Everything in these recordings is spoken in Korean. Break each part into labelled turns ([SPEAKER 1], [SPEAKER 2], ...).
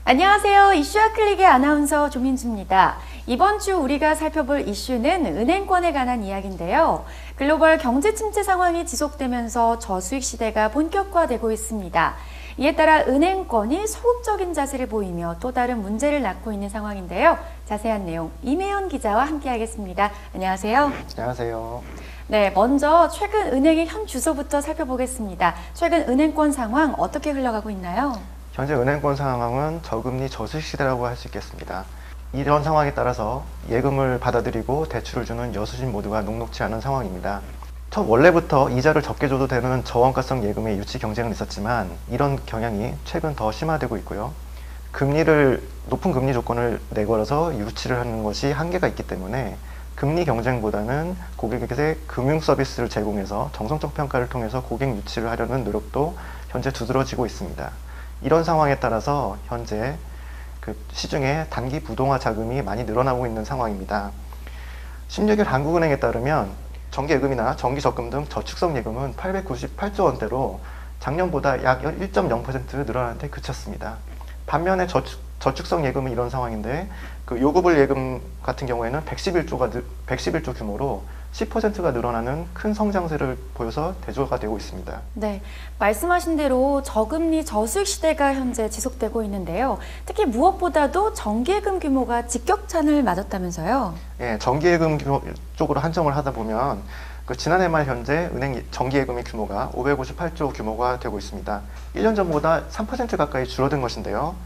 [SPEAKER 1] 안녕하세요. 이슈와 클릭의 아나운서 조민주입니다. 이번 주 우리가 살펴볼 이슈는 은행권에 관한 이야기인데요. 글로벌 경제 침체 상황이 지속되면서 저수익 시대가 본격화되고 있습니다. 이에 따라 은행권이 소극적인 자세를 보이며 또 다른 문제를 낳고 있는 상황인데요. 자세한 내용 임혜연 기자와 함께하겠습니다. 안녕하세요.
[SPEAKER 2] 안녕하세요.
[SPEAKER 1] 네, 먼저 최근 은행의 현 주소부터 살펴보겠습니다. 최근 은행권 상황 어떻게 흘러가고 있나요?
[SPEAKER 2] 현재 은행권 상황은 저금리 저수익 시대라고 할 수 있겠습니다. 이런 상황에 따라서 예금을 받아들이고 대출을 주는 여수진 모두가 녹록지 않은 상황입니다. 원래부터 이자를 적게 줘도 되는 저원가성 예금의 유치 경쟁은 있었지만 이런 경향이 최근 더 심화되고 있고요. 높은 금리 조건을 내걸어서 유치를 하는 것이 한계가 있기 때문에 금리 경쟁보다는 고객에게 금융 서비스를 제공해서 정성적 평가를 통해서 고객 유치를 하려는 노력도 현재 두드러지고 있습니다. 이런 상황에 따라서 현재 시중에 단기 부동화 자금이 많이 늘어나고 있는 상황입니다. 16일 한국은행에 따르면 정기예금이나 정기적금 등 저축성 예금은 898조 원대로 작년보다 약 1.0% 늘어나는 데 그쳤습니다. 반면에 저축성 예금은 이런 상황인데 요구불 예금 같은 경우에는 111조 규모로 10%가 늘어나는 큰 성장세를 보여서 대조가 되고 있습니다.
[SPEAKER 1] 네, 말씀하신 대로 저금리 저수익 시대가 현재 지속되고 있는데요. 특히 무엇보다도 정기예금 규모가 직격탄을 맞았다면서요?
[SPEAKER 2] 예, 정기예금 규모 쪽으로 한정을 하다 보면 지난해 말 현재 은행 정기예금의 규모가 558조 규모가 되고 있습니다. 1년 전보다 3% 가까이 줄어든 것인데요.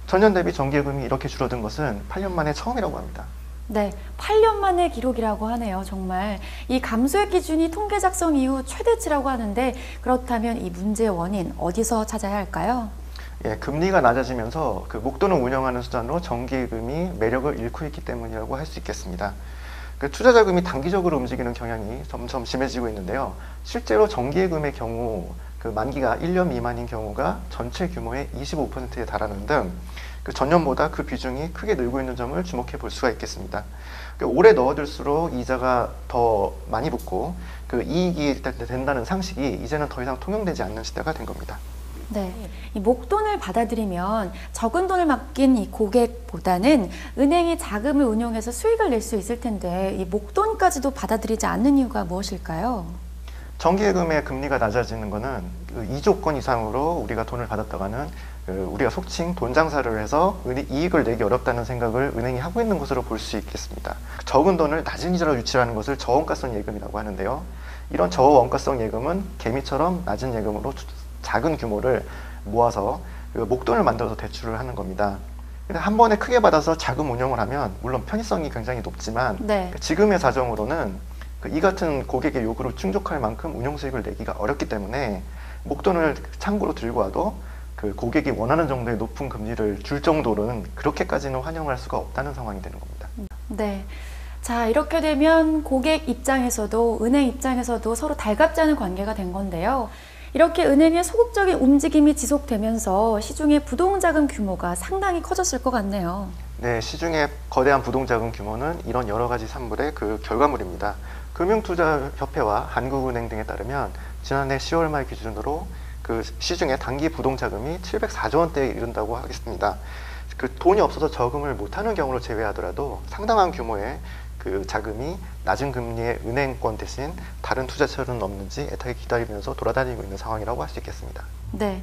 [SPEAKER 2] 전년 대비 정기예금이 이렇게 줄어든 것은 8년 만에 처음이라고 합니다.
[SPEAKER 1] 네, 8년 만의 기록이라고 하네요. 정말 이 감소의 기준이 통계 작성 이후 최대치라고 하는데 그렇다면 이 문제의 원인 어디서 찾아야 할까요?
[SPEAKER 2] 예, 금리가 낮아지면서 목돈을 운영하는 수단으로 정기예금이 매력을 잃고 있기 때문이라고 할 수 있겠습니다. 투자 자금이 단기적으로 움직이는 경향이 점점 심해지고 있는데요. 실제로 정기예금의 경우 만기가 1년 미만인 경우가 전체 규모의 25%에 달하는 등 전년보다 그 비중이 크게 늘고 있는 점을 주목해 볼 수가 있겠습니다. 오래 넣어둘수록 이자가 더 많이 붙고 이익이 된다는 상식이 이제는 더 이상 통용되지 않는 시대가 된 겁니다.
[SPEAKER 1] 네, 이 목돈을 받아들이면 적은 돈을 맡긴 이 고객보다는 은행이 자금을 운용해서 수익을 낼 수 있을 텐데 이 목돈까지도 받아들이지 않는 이유가 무엇일까요?
[SPEAKER 2] 정기예금의 금리가 낮아지는 것은 이 조건 이상으로 우리가 돈을 받았다가는 우리가 속칭 돈 장사를 해서 이익을 내기 어렵다는 생각을 은행이 하고 있는 것으로 볼 수 있겠습니다. 적은 돈을 낮은 이자로 유치하는 것을 저원가성 예금이라고 하는데요. 이런 저원가성 예금은 개미처럼 낮은 예금으로 작은 규모를 모아서 목돈을 만들어서 대출을 하는 겁니다. 한 번에 크게 받아서 자금 운용을 하면 물론 편의성이 굉장히 높지만
[SPEAKER 1] 네.
[SPEAKER 2] 지금의 사정으로는 이 같은 고객의 요구를 충족할 만큼 운용 수익을 내기가 어렵기 때문에 목돈을 창고로 들고 와도 고객이 원하는 정도의 높은 금리를 줄 정도로는 그렇게까지는 환영할 수가 없다는 상황이 되는 겁니다.
[SPEAKER 1] 네. 자, 이렇게 되면 고객 입장에서도 은행 입장에서도 서로 달갑지 않은 관계가 된 건데요. 이렇게 은행의 소극적인 움직임이 지속되면서 시중의 부동자금 규모가 상당히 커졌을 것 같네요.
[SPEAKER 2] 네, 시중의 거대한 부동자금 규모는 이런 여러 가지 산물의 결과물입니다. 금융투자협회와 한국은행 등에 따르면 지난해 10월 말 기준으로 시중의 단기 부동자금이 704조 원대에 이른다고 하겠습니다. 돈이 없어서 저금을 못하는 경우를 제외하더라도 상당한 규모의 자금이 낮은 금리의 은행권 대신 다른 투자처는 없는지 애타게 기다리면서 돌아다니고 있는 상황이라고 할 수 있겠습니다.
[SPEAKER 1] 네.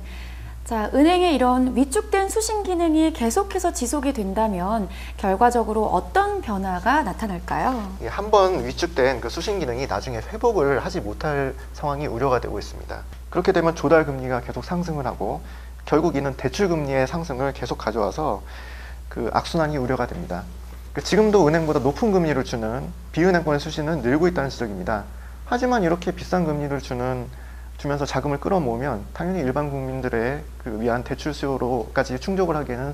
[SPEAKER 1] 자, 은행의 이런 위축된 수신 기능이 계속해서 지속이 된다면 결과적으로 어떤 변화가 나타날까요?
[SPEAKER 2] 한번 위축된 수신 기능이 나중에 회복을 하지 못할 상황이 우려가 되고 있습니다. 그렇게 되면 조달 금리가 계속 상승을 하고 결국 이는 대출 금리의 상승을 계속 가져와서 악순환이 우려가 됩니다. 지금도 은행보다 높은 금리를 주는 비은행권의 수신은 늘고 있다는 지적입니다. 하지만 이렇게 비싼 금리를 주면서 자금을 끌어모으면 당연히 일반 국민들의 위한 대출 수요로까지 충족을 하기에는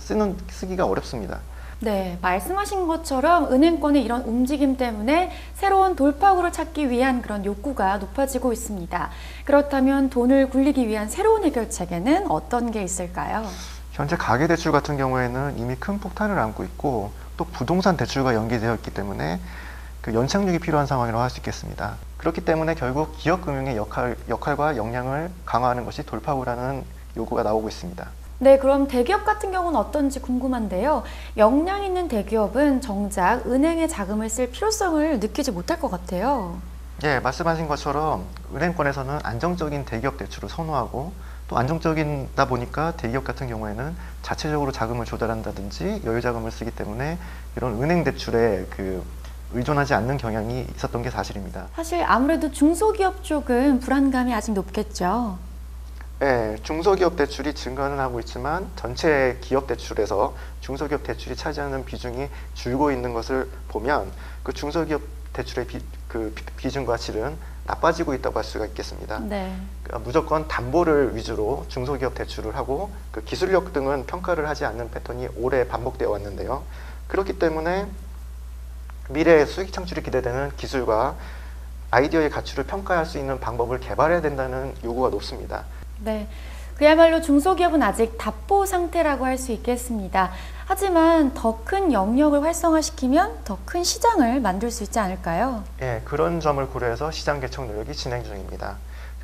[SPEAKER 2] 쓰기가 어렵습니다.
[SPEAKER 1] 네, 말씀하신 것처럼 은행권의 이런 움직임 때문에 새로운 돌파구를 찾기 위한 그런 욕구가 높아지고 있습니다. 그렇다면 돈을 굴리기 위한 새로운 해결책에는 어떤 게 있을까요?
[SPEAKER 2] 현재 가계대출 같은 경우에는 이미 큰 폭탄을 안고 있고 또 부동산 대출과 연계되어 있기 때문에 연착륙이 필요한 상황이라고 할 수 있겠습니다. 그렇기 때문에 결국 기업금융의 역할과 역량을 강화하는 것이 돌파구라는 요구가 나오고 있습니다.
[SPEAKER 1] 네, 그럼 대기업 같은 경우는 어떤지 궁금한데요. 역량 있는 대기업은 정작 은행에 자금을 쓸 필요성을 느끼지 못할 것 같아요.
[SPEAKER 2] 예, 말씀하신 것처럼 은행권에서는 안정적인 대기업 대출을 선호하고 또 안정적이다 보니까 대기업 같은 경우에는 자체적으로 자금을 조달한다든지 여유 자금을 쓰기 때문에 이런 은행 대출에 의존하지 않는 경향이 있었던 게 사실입니다.
[SPEAKER 1] 사실 아무래도 중소기업 쪽은 불안감이 아직 높겠죠.
[SPEAKER 2] 네, 중소기업 대출이 증가는 하고 있지만 전체 기업 대출에서 중소기업 대출이 차지하는 비중이 줄고 있는 것을 보면 그 중소기업 대출의 비중과 질은 나빠지고 있다고 할 수가 있겠습니다.
[SPEAKER 1] 네.
[SPEAKER 2] 그러니까 무조건 담보를 위주로 중소기업 대출을 하고 그 기술력 등은 평가를 하지 않는 패턴이 오래 반복되어 왔는데요. 그렇기 때문에 미래의 수익 창출이 기대되는 기술과 아이디어의 가치를 평가할 수 있는 방법을 개발해야 된다는 요구가 높습니다.
[SPEAKER 1] 네, 그야말로 중소기업은 아직 답보 상태라고 할 수 있겠습니다. 하지만 더 큰 영역을 활성화시키면 더 큰 시장을 만들 수 있지 않을까요?
[SPEAKER 2] 예, 그런 점을 고려해서 시장 개척 노력이 진행 중입니다.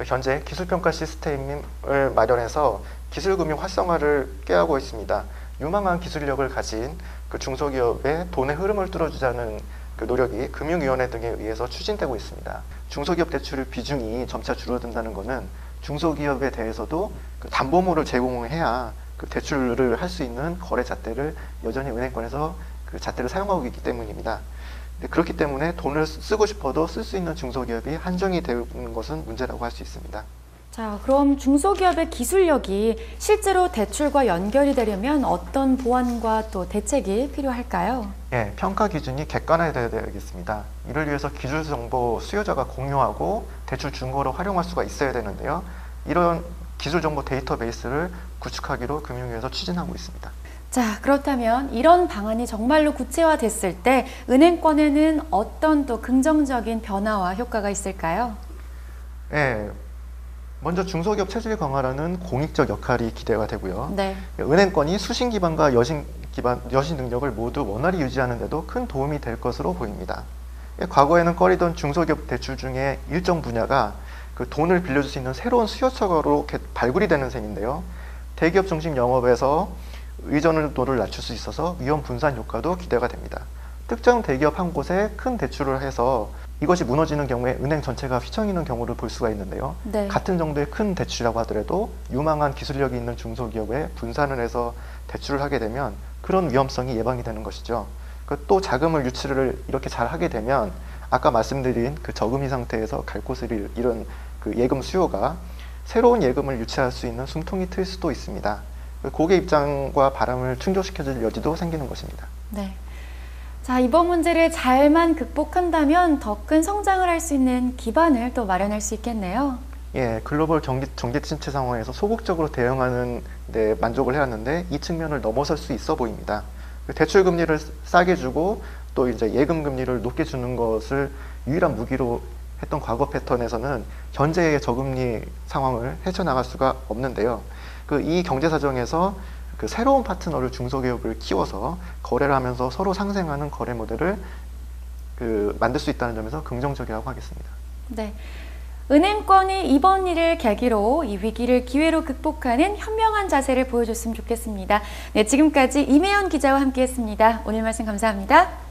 [SPEAKER 2] 현재 기술평가 시스템을 마련해서 기술금융 활성화를 꾀하고 있습니다. 유망한 기술력을 가진 그 중소기업의 돈의 흐름을 뚫어주자는 그 노력이 금융위원회 등에 의해서 추진되고 있습니다. 중소기업 대출 비중이 점차 줄어든다는 것은 중소기업에 대해서도 그 담보물을 제공해야 그 대출을 할 수 있는 거래 잣대를 여전히 은행권에서 그 잣대를 사용하고 있기 때문입니다. 그렇기 때문에 돈을 쓰고 싶어도 쓸 수 있는 중소기업이 한정이 되는 것은 문제라고 할 수 있습니다.
[SPEAKER 1] 자, 그럼 중소기업의 기술력이 실제로 대출과 연결이 되려면 어떤 보완과 또 대책이 필요할까요?
[SPEAKER 2] 예, 평가 기준이 객관화되어야 되겠습니다. 이를 위해서 기술 정보 수요자가 공유하고 대출 증거로 활용할 수가 있어야 되는데요. 이런 기술 정보 데이터베이스를 구축하기로 금융위에서 추진하고 있습니다.
[SPEAKER 1] 자, 그렇다면 이런 방안이 정말로 구체화됐을 때 은행권에는 어떤 또 긍정적인 변화와 효과가 있을까요?
[SPEAKER 2] 예, 먼저 중소기업 체질 강화라는 공익적 역할이 기대가 되고요.
[SPEAKER 1] 네.
[SPEAKER 2] 은행권이 수신 기반과 여신 능력을 모두 원활히 유지하는 데도 큰 도움이 될 것으로 보입니다. 과거에는 꺼리던 중소기업 대출 중에 일정 분야가 그 돈을 빌려줄 수 있는 새로운 수요처로 발굴이 되는 셈인데요. 대기업 중심 영업에서 의존도를 낮출 수 있어서 위험 분산 효과도 기대가 됩니다. 특정 대기업 한 곳에 큰 대출을 해서 이것이 무너지는 경우에 은행 전체가 휘청이는 경우를 볼 수가 있는데요.
[SPEAKER 1] 네.
[SPEAKER 2] 같은 정도의 큰 대출이라고 하더라도 유망한 기술력이 있는 중소기업에 분산을 해서 대출을 하게 되면 그런 위험성이 예방이 되는 것이죠. 또 자금을 유치를 이렇게 잘 하게 되면 아까 말씀드린 그 저금리 상태에서 갈 곳을 잃은 그 예금 수요가 새로운 예금을 유치할 수 있는 숨통이 트일 수도 있습니다. 고객 입장과 바람을 충족시켜줄 여지도 생기는 것입니다.
[SPEAKER 1] 네. 자, 이번 문제를 잘만 극복한다면 더 큰 성장을 할 수 있는 기반을 또 마련할 수 있겠네요.
[SPEAKER 2] 예, 글로벌 경제 침체 상황에서 소극적으로 대응하는 데 만족을 해왔는데 이 측면을 넘어설 수 있어 보입니다. 대출 금리를 싸게 주고 또 이제 예금 금리를 높게 주는 것을 유일한 무기로 했던 과거 패턴에서는 현재의 저금리 상황을 헤쳐나갈 수가 없는데요. 이 경제 사정에서 그 새로운 파트너를 중소기업을 키워서 거래를 하면서 서로 상생하는 거래 모델을 만들 수 있다는 점에서 긍정적이라고 하겠습니다.
[SPEAKER 1] 네. 은행권이 이번 일을 계기로 이 위기를 기회로 극복하는 현명한 자세를 보여줬으면 좋겠습니다. 네, 지금까지 임혜연 기자와 함께했습니다. 오늘 말씀 감사합니다.